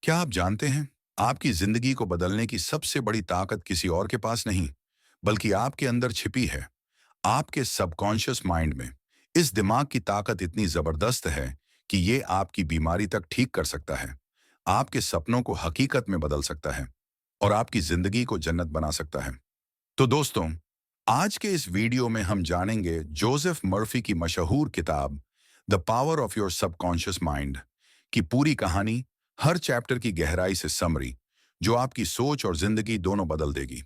क्या आप जानते हैं, आपकी जिंदगी को बदलने की सबसे बड़ी ताकत किसी और के पास नहीं, बल्कि आपके अंदर छिपी है, आपके सबकॉन्शियस माइंड में। इस दिमाग की ताकत इतनी जबरदस्त है कि ये आपकी बीमारी तक ठीक कर सकता है, आपके सपनों को हकीकत में बदल सकता है और आपकी जिंदगी को जन्नत बना सकता है। तो दोस्तों, आज के इस वीडियो में हम जानेंगे जोसेफ मर्फी की मशहूर किताब the power of your subconscious mind की पूरी कहानी, हर चैप्टर की गहराई से समरी, जो आपकी सोच और जिंदगी दोनों बदल देगी।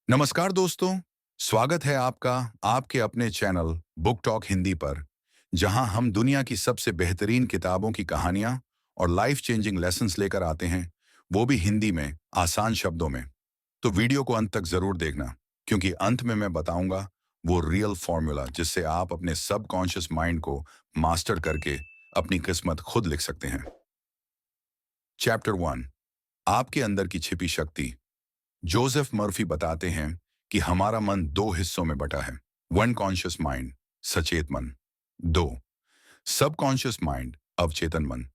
नमस्कार दोस्तों, स्वागत है आपका आपके अपने चैनल बुक टॉक हिंदी पर, जहां हम दुनिया की सबसे बेहतरीन किताबों की कहानियां और लाइफ चेंजिंग लेसन्स लेकर आते हैं, वो भी हिंदी में, आसान शब्दों में। तो वीडियो को अंत तक जरूर देखना, क्योंकि अंत में मैं बताऊंगा वो रियल फॉर्मूला जिससे आप अपने सबकॉन्शियस माइंड को मास्टर करके अपनी किस्मत खुद लिख सकते हैं। चैप्टर 1, आपके अंदर की छिपी शक्ति। जोसेफ मर्फी बताते हैं कि हमारा मन दो हिस्सों में बटा है। वन, कॉन्शियस माइंड, सचेत मन। दो, सबकॉन्शियस माइंड, अवचेतन मन।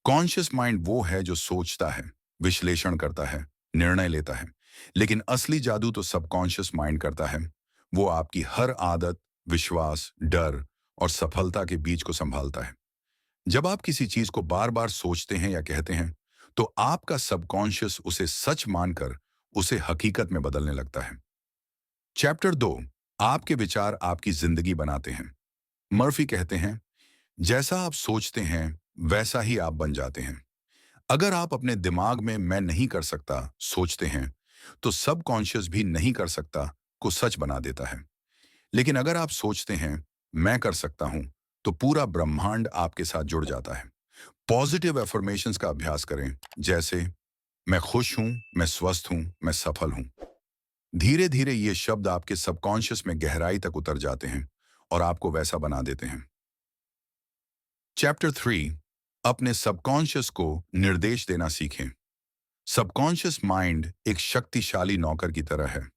कॉन्शियस माइंड वो है जो सोचता है, विश्लेषण करता है, निर्णय लेता है। लेकिन असली जादू तो सबकॉन्शियस माइंड करता है। वो आपकी हर आदत, विश्वास, डर और सफलता के बीच को संभालता है। जब आप किसी चीज को बार बार सोचते हैं या कहते हैं, तो आपका सबकॉन्शियस उसे सच मानकर उसे हकीकत में बदलने लगता है। चैप्टर 2, आपके विचार आपकी जिंदगी बनाते हैं। मर्फी कहते हैं, जैसा आप सोचते हैं वैसा ही आप बन जाते हैं। अगर आप अपने दिमाग में मैं नहीं कर सकता सोचते हैं, तो सबकॉन्शियस भी नहीं कर सकता को सच बना देता है। लेकिन अगर आप सोचते हैं मैं कर सकता हूं, तो पूरा ब्रह्मांड आपके साथ जुड़ जाता है। पॉजिटिव एफर्मेशंस का अभ्यास करें, जैसे मैं खुश हूं, मैं स्वस्थ हूं, मैं सफल हूं। धीरे धीरे ये शब्द आपके सबकॉन्शियस में गहराई तक उतर जाते हैं और आपको वैसा बना देते हैं। चैप्टर 3, अपने सबकॉन्शियस को निर्देश देना सीखें। सबकॉन्शियस माइंड एक शक्तिशाली नौकर की तरह है।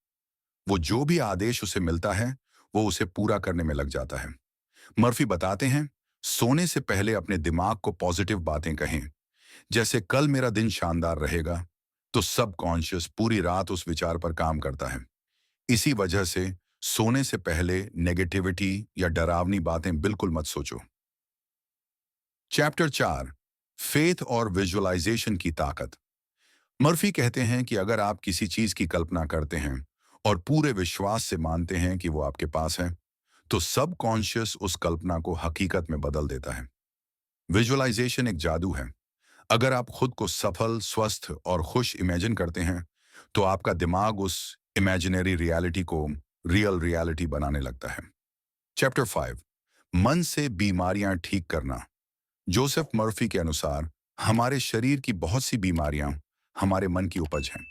वो जो भी आदेश उसे मिलता है, वो उसे पूरा करने में लग जाता है। मर्फी बताते हैं, सोने से पहले अपने दिमाग को पॉजिटिव बातें कहें, जैसे कल मेरा दिन शानदार रहेगा। तो सबकॉन्शियस पूरी रात उस विचार पर काम करता है। इसी वजह से सोने से पहले नेगेटिविटी या डरावनी बातें बिल्कुल मत सोचो। चैप्टर 4, फेथ और विजुअलाइजेशन की ताकत। मर्फी कहते हैं कि अगर आप किसी चीज की कल्पना करते हैं और पूरे विश्वास से मानते हैं कि वो आपके पास है, तो सबकॉन्शियस उस कल्पना को हकीकत में बदल देता है। विजुअलाइजेशन एक जादू है। अगर आप खुद को सफल, स्वस्थ और खुश इमेजिन करते हैं, तो आपका दिमाग उस इमेजिनरी रियलिटी को रियल रियलिटी बनाने लगता है। चैप्टर 5, मन से बीमारियां ठीक करना। जोसेफ मर्फी के अनुसार हमारे शरीर की बहुत सी बीमारियां हमारे मन की उपज हैं।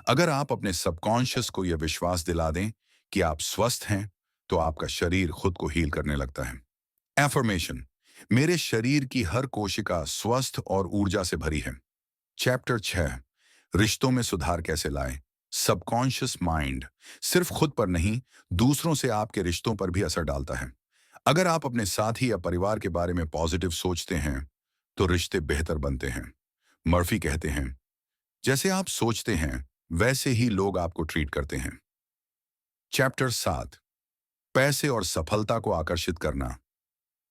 अगर आप अपने सबकॉन्शियस को यह विश्वास दिला दें कि आप स्वस्थ हैं, तो आपका शरीर खुद को हील करने लगता है। एफर्मेशन, मेरे शरीर की हर कोशिका स्वस्थ और ऊर्जा से भरी है। चैप्टर 6, रिश्तों में सुधार कैसे लाएं। सबकॉन्शियस माइंड सिर्फ खुद पर नहीं, दूसरों से आपके रिश्तों पर भी असर डालता है। अगर आप अपने साथी या परिवार के बारे में पॉजिटिव सोचते हैं, तो रिश्ते बेहतर बनते हैं। मर्फी कहते हैं, जैसे आप सोचते हैं वैसे ही लोग आपको ट्रीट करते हैं। चैप्टर 7, पैसे और सफलता को आकर्षित करना।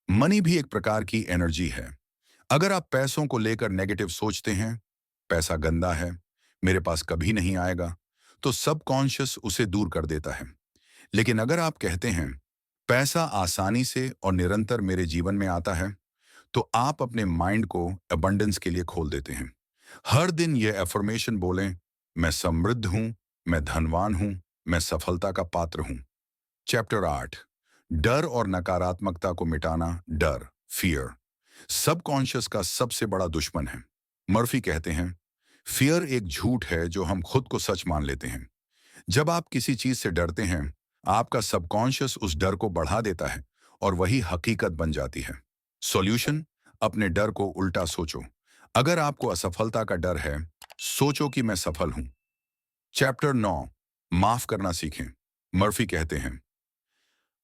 मनी भी एक प्रकार की एनर्जी है। अगर आप पैसों को लेकर नेगेटिव सोचते हैं, पैसा गंदा है, मेरे पास कभी नहीं आएगा, तो सबकॉन्शियस उसे दूर कर देता है। लेकिन अगर आप कहते हैं पैसा आसानी से और निरंतर मेरे जीवन में आता है, तो आप अपने माइंड को अबंडेंस के लिए खोल देते हैं। हर दिन यह एफर्मेशन बोलें, मैं समृद्ध हूं, मैं धनवान हूं, मैं सफलता का पात्र हूं। चैप्टर 8, डर और नकारात्मकता को मिटाना। डर, फियर, सबकॉन्शियस का सबसे बड़ा दुश्मन है। मर्फी कहते हैं, फियर एक झूठ है जो हम खुद को सच मान लेते हैं। जब आप किसी चीज से डरते हैं, आपका सबकॉन्शियस उस डर को बढ़ा देता है और वही हकीकत बन जाती है। सॉल्यूशन, अपने डर को उल्टा सोचो। अगर आपको असफलता का डर है, सोचो कि मैं सफल हूं। चैप्टर 9, माफ करना सीखें। मर्फी कहते हैं,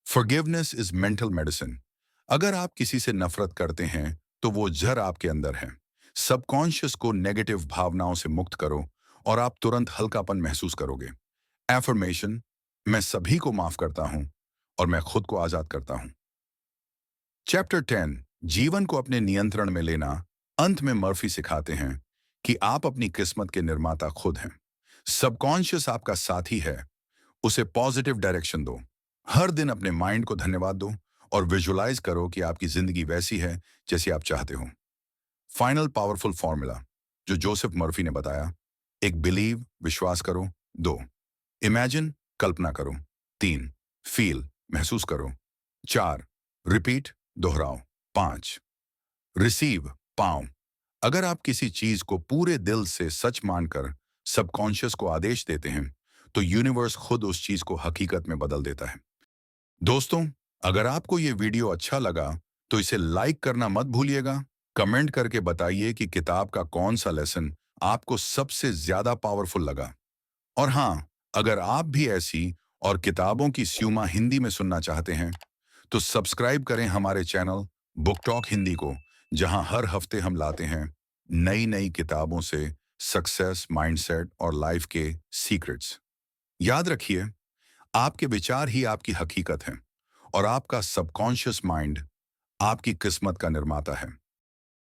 फॉरगिवनेस इज मेंटल मेडिसिन। अगर आप किसी से नफरत करते हैं, तो वो जहर आपके अंदर है। सबकॉन्शियस को नेगेटिव भावनाओं से मुक्त करो और आप तुरंत हल्कापन महसूस करोगे। एफर्मेशन, मैं सभी को माफ करता हूं और मैं खुद को आजाद करता हूं। चैप्टर 10, जीवन को अपने नियंत्रण में लेना। अंत में मर्फी सिखाते हैं कि आप अपनी किस्मत के निर्माता खुद हैं। सबकॉन्शियस आपका साथी है, उसे पॉजिटिव डायरेक्शन दो। हर दिन अपने माइंड को धन्यवाद दो और विजुलाइज करो कि आपकी जिंदगी वैसी है जैसी आप चाहते हो। फाइनल पावरफुल फॉर्मूला जो जोसेफ मर्फी ने बताया: एक, बिलीव, विश्वास करो। 2, इमेजिन, कल्पना करो। 3, फील, महसूस करो। 4, रिपीट, दोहराओ। 5, रिसीव, पाओ। अगर आप किसी चीज को पूरे दिल से सच मानकर सबकॉन्शियस को आदेश देते हैं, तो यूनिवर्स खुद उस चीज को हकीकत में बदल देता है। दोस्तों, अगर आपको ये वीडियो अच्छा लगा तो इसे लाइक करना मत भूलिएगा। कमेंट करके बताइए कि किताब का कौन सा लेसन आपको सबसे ज्यादा पावरफुल लगा। और हाँ, अगर आप भी ऐसी और किताबों की स्यूमा हिंदी में सुनना चाहते हैं, तो सब्सक्राइब करें हमारे चैनल बुक टॉक हिंदी को, जहां हर हफ्ते हम लाते हैं नई नई किताबों से सक्सेस, माइंडसेट और लाइफ के सीक्रेट्स। याद रखिए, आपके विचार ही आपकी हकीकत हैं और आपका सबकॉन्शियस माइंड आपकी किस्मत का निर्माता है।